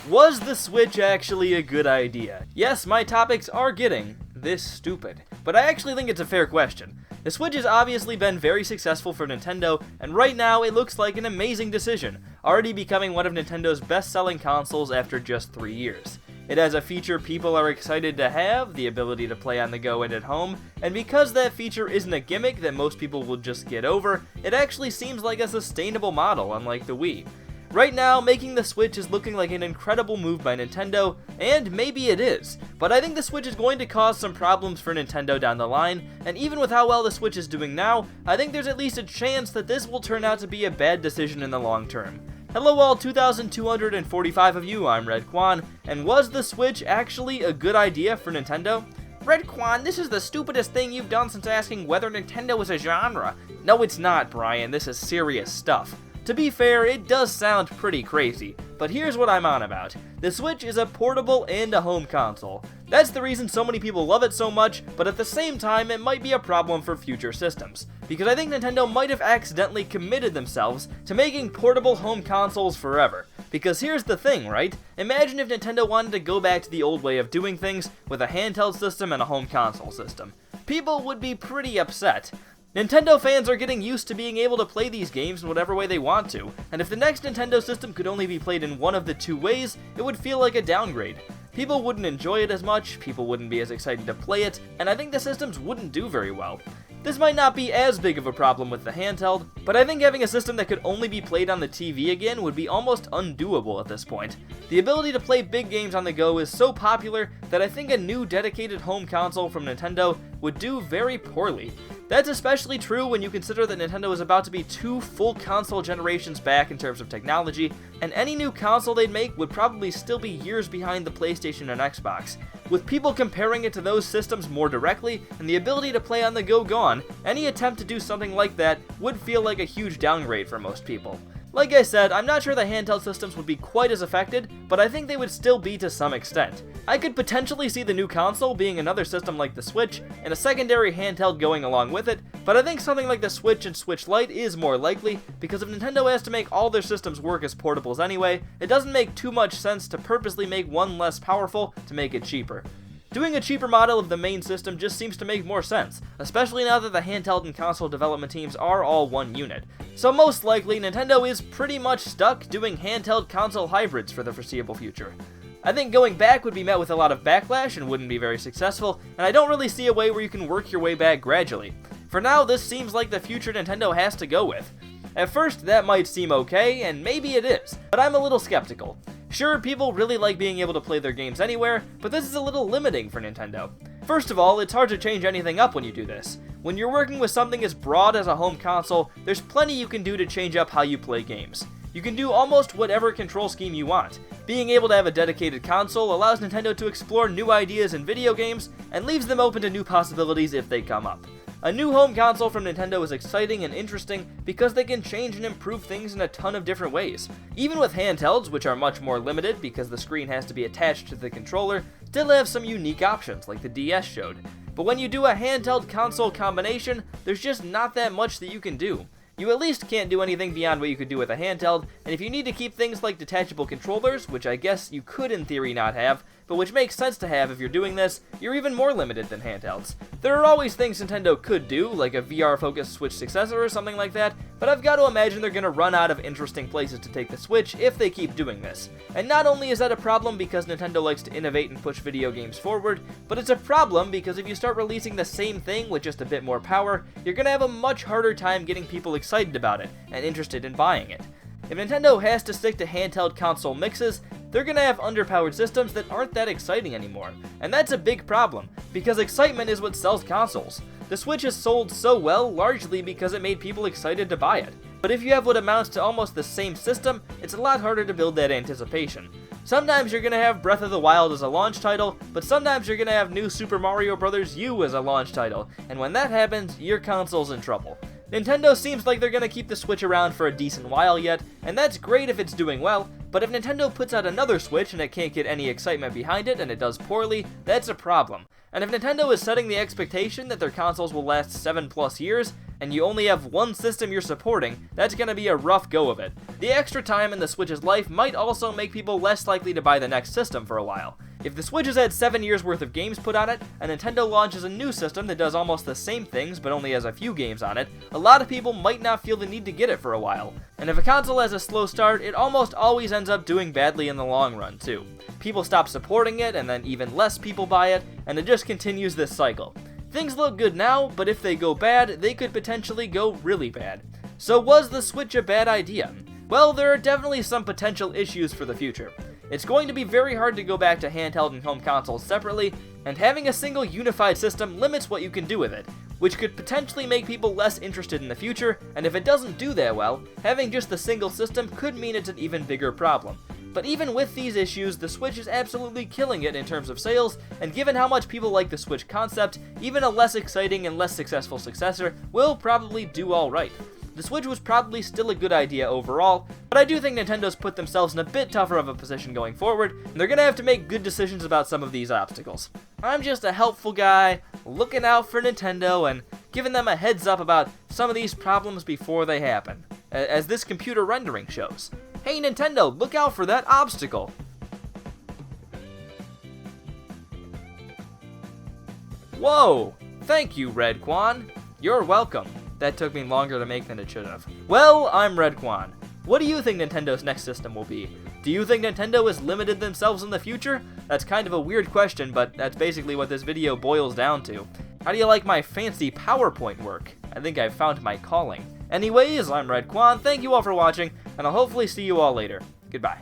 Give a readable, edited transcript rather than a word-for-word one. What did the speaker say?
Was the Switch actually a good idea? Yes, my topics are getting this stupid, but I actually think it's a fair question. The Switch has obviously been very successful for Nintendo, and right now it looks like an amazing decision, already becoming one of Nintendo's best-selling consoles after just 3 years. It has a feature people are excited to have, the ability to play on the go and at home, and because that feature isn't a gimmick that most people will just get over, it actually seems like a sustainable model, unlike the Wii. Right now, making the Switch is looking like an incredible move by Nintendo, and maybe it is, but I think the Switch is going to cause some problems for Nintendo down the line, and even with how well the Switch is doing now, I think there's at least a chance that this will turn out to be a bad decision in the long term. Hello all 2,245 of you, I'm Redkwan, and was the Switch actually a good idea for Nintendo? Redkwan, this is the stupidest thing you've done since asking whether Nintendo is a genre. No, it's not, Brian, this is serious stuff. To be fair, it does sound pretty crazy, but here's what I'm on about. The Switch is a portable and a home console. That's the reason so many people love it so much, but at the same time, it might be a problem for future systems. Because I think Nintendo might have accidentally committed themselves to making portable home consoles forever. Because here's the thing, right? Imagine if Nintendo wanted to go back to the old way of doing things with a handheld system and a home console system. People would be pretty upset. Nintendo fans are getting used to being able to play these games in whatever way they want to, and if the next Nintendo system could only be played in one of the two ways, it would feel like a downgrade. People wouldn't enjoy it as much, people wouldn't be as excited to play it, and I think the systems wouldn't do very well. This might not be as big of a problem with the handheld, but I think having a system that could only be played on the TV again would be almost undoable at this point. The ability to play big games on the go is so popular that I think a new dedicated home console from Nintendo would do very poorly. That's especially true when you consider that Nintendo is about to be 2 full console generations back in terms of technology, and any new console they'd make would probably still be years behind the PlayStation and Xbox. With people comparing it to those systems more directly, and the ability to play on the go gone, any attempt to do something like that would feel like a huge downgrade for most people. Like I said, I'm not sure the handheld systems would be quite as affected, but I think they would still be to some extent. I could potentially see the new console being another system like the Switch, and a secondary handheld going along with it, but I think something like the Switch and Switch Lite is more likely, because if Nintendo has to make all their systems work as portables anyway, it doesn't make too much sense to purposely make one less powerful to make it cheaper. Doing a cheaper model of the main system just seems to make more sense, especially now that the handheld and console development teams are all one unit. So most likely, Nintendo is pretty much stuck doing handheld console hybrids for the foreseeable future. I think going back would be met with a lot of backlash and wouldn't be very successful, and I don't really see a way where you can work your way back gradually. For now, this seems like the future Nintendo has to go with. At first, that might seem okay, and maybe it is, but I'm a little skeptical. Sure, people really like being able to play their games anywhere, but this is a little limiting for Nintendo. First of all, it's hard to change anything up when you do this. When you're working with something as broad as a home console, there's plenty you can do to change up how you play games. You can do almost whatever control scheme you want. Being able to have a dedicated console allows Nintendo to explore new ideas in video games, and leaves them open to new possibilities if they come up. A new home console from Nintendo is exciting and interesting because they can change and improve things in a ton of different ways. Even with handhelds, which are much more limited because the screen has to be attached to the controller, still have some unique options like the DS showed. But when you do a handheld console combination, there's just not that much that you can do. You at least can't do anything beyond what you could do with a handheld, and if you need to keep things like detachable controllers, which I guess you could in theory not have, but which makes sense to have if you're doing this, you're even more limited than handhelds. There are always things Nintendo could do, like a VR-focused Switch successor or something like that, but I've got to imagine they're gonna run out of interesting places to take the Switch if they keep doing this. And not only is that a problem because Nintendo likes to innovate and push video games forward, but it's a problem because if you start releasing the same thing with just a bit more power, you're gonna have a much harder time getting people excited about it and interested in buying it. If Nintendo has to stick to handheld console mixes, they're gonna have underpowered systems that aren't that exciting anymore. And that's a big problem, because excitement is what sells consoles. The Switch has sold so well largely because it made people excited to buy it. But if you have what amounts to almost the same system, it's a lot harder to build that anticipation. Sometimes you're gonna have Breath of the Wild as a launch title, but sometimes you're gonna have New Super Mario Bros. U as a launch title, and when that happens, your console's in trouble. Nintendo seems like they're gonna keep the Switch around for a decent while yet, and that's great if it's doing well, but if Nintendo puts out another Switch and it can't get any excitement behind it and it does poorly, that's a problem. And if Nintendo is setting the expectation that their consoles will last 7+ years, and you only have one system you're supporting, that's going to be a rough go of it. The extra time in the Switch's life might also make people less likely to buy the next system for a while. If the Switch has had 7 years worth of games put on it, and Nintendo launches a new system that does almost the same things but only has a few games on it, a lot of people might not feel the need to get it for a while. And if a console has a slow start, it almost always ends up doing badly in the long run too. People stop supporting it, and then even less people buy it, and it just continues this cycle. Things look good now, but if they go bad, they could potentially go really bad. So was the Switch a bad idea? Well, there are definitely some potential issues for the future. It's going to be very hard to go back to handheld and home consoles separately, and having a single unified system limits what you can do with it, which could potentially make people less interested in the future, and if it doesn't do that well, having just the single system could mean it's an even bigger problem. But even with these issues, the Switch is absolutely killing it in terms of sales, and given how much people like the Switch concept, even a less exciting and less successful successor will probably do alright. The Switch was probably still a good idea overall, but I do think Nintendo's put themselves in a bit tougher of a position going forward, and they're gonna have to make good decisions about some of these obstacles. I'm just a helpful guy, looking out for Nintendo and giving them a heads up about some of these problems before they happen, as this computer rendering shows. Hey Nintendo, look out for that obstacle! Whoa! Thank you, Redkwan. You're welcome. That took me longer to make than it should have. Well, I'm Redkwan. What do you think Nintendo's next system will be? Do you think Nintendo has limited themselves in the future? That's kind of a weird question, but that's basically what this video boils down to. How do you like my fancy PowerPoint work? I think I've found my calling. Anyways, I'm Redkwan, thank you all for watching, and I'll hopefully see you all later. Goodbye.